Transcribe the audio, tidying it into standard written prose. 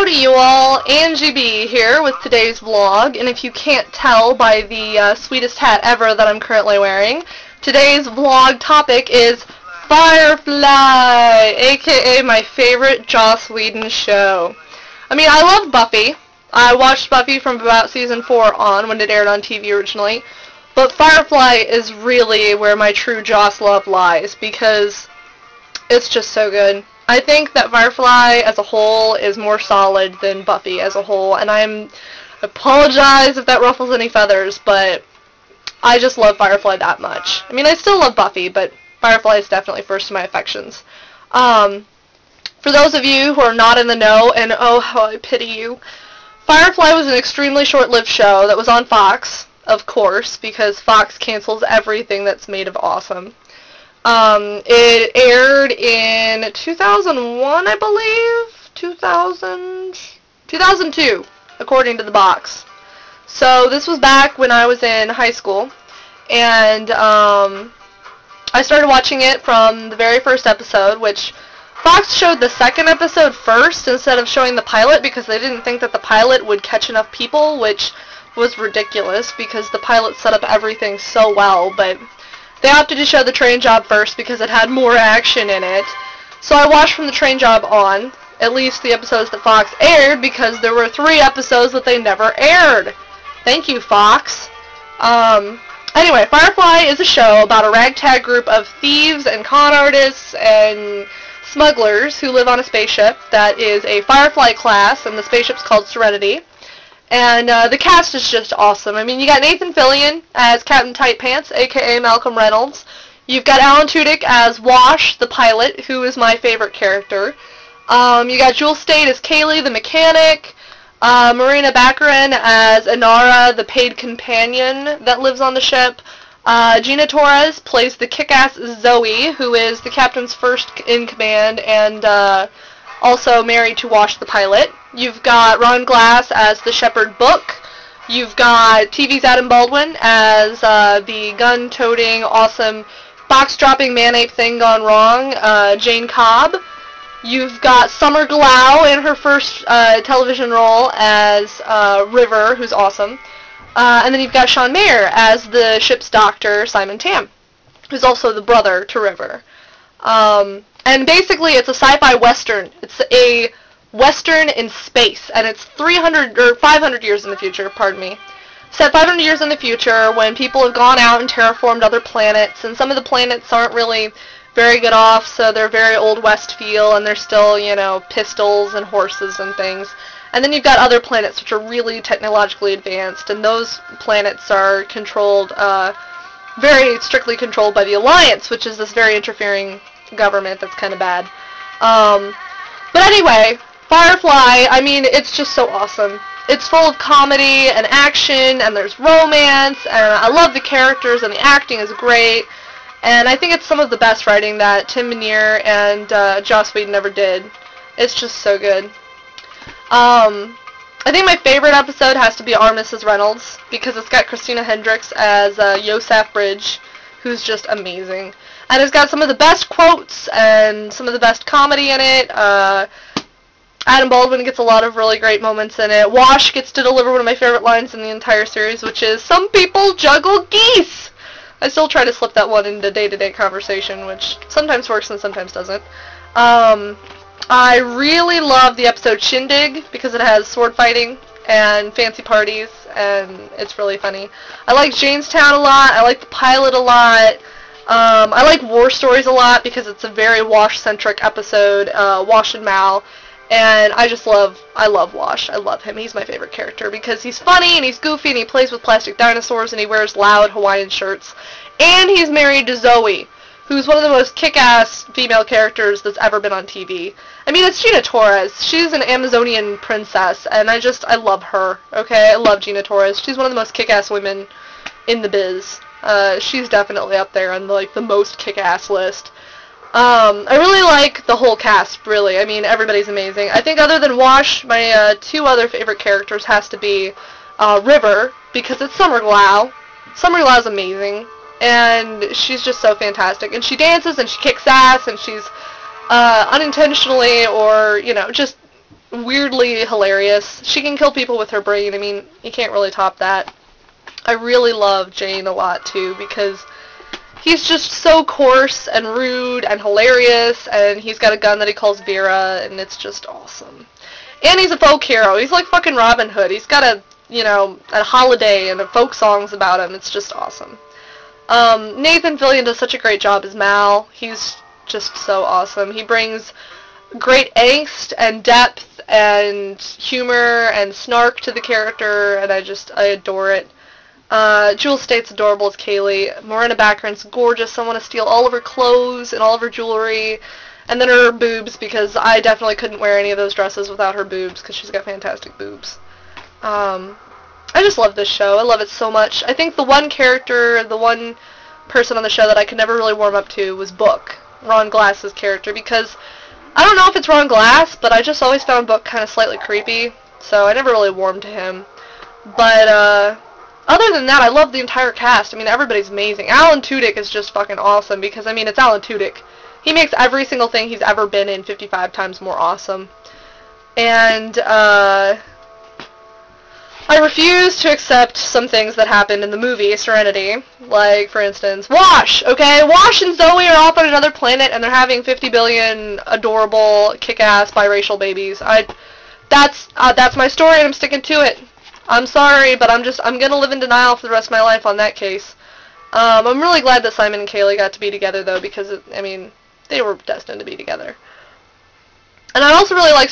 Howdy you all, Angie B here with today's vlog, and if you can't tell by the sweetest hat ever that I'm currently wearing, today's vlog topic is Firefly, aka my favorite Joss Whedon show. I mean, I love Buffy. I watched Buffy from about season 4 on when it aired on TV originally, but Firefly is really where my true Joss love lies, because it's just so good. I think that Firefly as a whole is more solid than Buffy as a whole, and I apologize if that ruffles any feathers, but I just love Firefly that much. I mean, I still love Buffy, but Firefly is definitely first in my affections. For those of you who are not in the know, and oh how I pity you, Firefly was an extremely short-lived show that was on Fox, of course, because Fox cancels everything that's made of awesome. It aired in 2001, I believe? 2002, according to the box. So this was back when I was in high school, and I started watching it from the very first episode, which Fox showed the second episode first instead of showing the pilot because they didn't think that the pilot would catch enough people, which was ridiculous because the pilot set up everything so well, but they opted to show the train job first because it had more action in it. So I watched from the train job on, at least the episodes that Fox aired, because there were 3 episodes that they never aired. Thank you, Fox. Anyway, Firefly is a show about a ragtag group of thieves and con artists and smugglers who live on a spaceship that is a Firefly class, and the spaceship's called Serenity. And the cast is just awesome. I mean, you got Nathan Fillion as Captain Tight Pants, a.k.a. Malcolm Reynolds. You've got Alan Tudyk as Wash, the pilot, who is my favorite character. You got Jewel Staite as Kaylee, the mechanic. Marina Baccarin as Inara, the paid companion that lives on the ship. Gina Torres plays the kick-ass Zoe, who is the captain's first in command and also married to Wash the pilot. You've got Ron Glass as the Shepherd Book. You've got TV's Adam Baldwin as the gun-toting, awesome, box-dropping man-ape thing gone wrong, Jane Cobb. You've got Summer Glau in her first television role as River, who's awesome. And then you've got Sean Mayer as the ship's doctor, Simon Tam, who's also the brother to River. And basically it's a sci-fi western. It's a western in space, and it's 300 or 500 years in the future, pardon me. Set 500 years in the future when people have gone out and terraformed other planets, and some of the planets aren't really very good off, so they're very Old West feel, and they're still, you know, pistols and horses and things. And then you've got other planets which are really technologically advanced, and those planets are controlled, very strictly controlled by the Alliance, which is this very interfering government that's kind of bad. But anyway, Firefly, I mean, it's just so awesome. It's full of comedy and action, and there's romance, and I love the characters, and the acting is great. And I think it's some of the best writing that Tim Minear and Joss Whedon ever did. It's just so good. I think my favorite episode has to be Our Mrs. Reynolds, because it's got Christina Hendricks as Yosef Bridge, who's just amazing. And it's got some of the best quotes and some of the best comedy in it. Adam Baldwin gets a lot of really great moments in it. Wash gets to deliver one of my favorite lines in the entire series, which is, "Some people juggle geese!" I still try to slip that one into day-to-day conversation, which sometimes works and sometimes doesn't. I really love the episode Shindig, because it has sword fighting and fancy parties, and it's really funny. I like Jamestown a lot. I like the pilot a lot. I like War Stories a lot, because it's a very Wash-centric episode, Wash and Mal. And I love Wash. I love him. He's my favorite character because he's funny and he's goofy and he plays with plastic dinosaurs and he wears loud Hawaiian shirts. And he's married to Zoe, who's one of the most kick-ass female characters that's ever been on TV. I mean, it's Gina Torres. She's an Amazonian princess, and I love her, okay? I love Gina Torres. She's one of the most kick-ass women in the biz. She's definitely up there on the most kick-ass list. I really like the whole cast, really. I mean, everybody's amazing. I think other than Wash, my 2 other favorite characters has to be River, because it's Summer Glau. Summer Glau's amazing, and she's just so fantastic. And she dances, and she kicks ass, and she's unintentionally or, you know, just weirdly hilarious. She can kill people with her brain. I mean, you can't really top that. I really love Jane a lot, too, because he's just so coarse and rude and hilarious, and he's got a gun that he calls Vera, and it's just awesome. And he's a folk hero. He's like fucking Robin Hood. He's got a holiday and folk songs about him. It's just awesome. Nathan Fillion does such a great job as Mal. He's just so awesome. He brings great angst and depth and humor and snark to the character, and I adore it. Jewel Staite's adorable as Kaylee. Morena Baccarin's gorgeous. I want to steal all of her clothes and all of her jewelry, and then her boobs, because I definitely couldn't wear any of those dresses without her boobs, because she's got fantastic boobs. I just love this show. I love it so much. I think the one person on the show that I could never really warm up to was Book, Ron Glass's character, because I don't know if it's Ron Glass, but I just always found Book kind of slightly creepy, so I never really warmed to him. But, other than that, I love the entire cast. I mean, everybody's amazing. Alan Tudyk is just fucking awesome, because, I mean, it's Alan Tudyk. He makes every single thing he's ever been in 55 times more awesome. And, I refuse to accept some things that happened in the movie Serenity. Like, for instance, Wash, okay? Wash and Zoe are off on another planet, and they're having 50 billion adorable, kick-ass, biracial babies. That's my story, and I'm sticking to it. I'm sorry, but I'm gonna live in denial for the rest of my life on that case. I'm really glad that Simon and Kaylee got to be together, though, because, I mean, they were destined to be together. And I also really like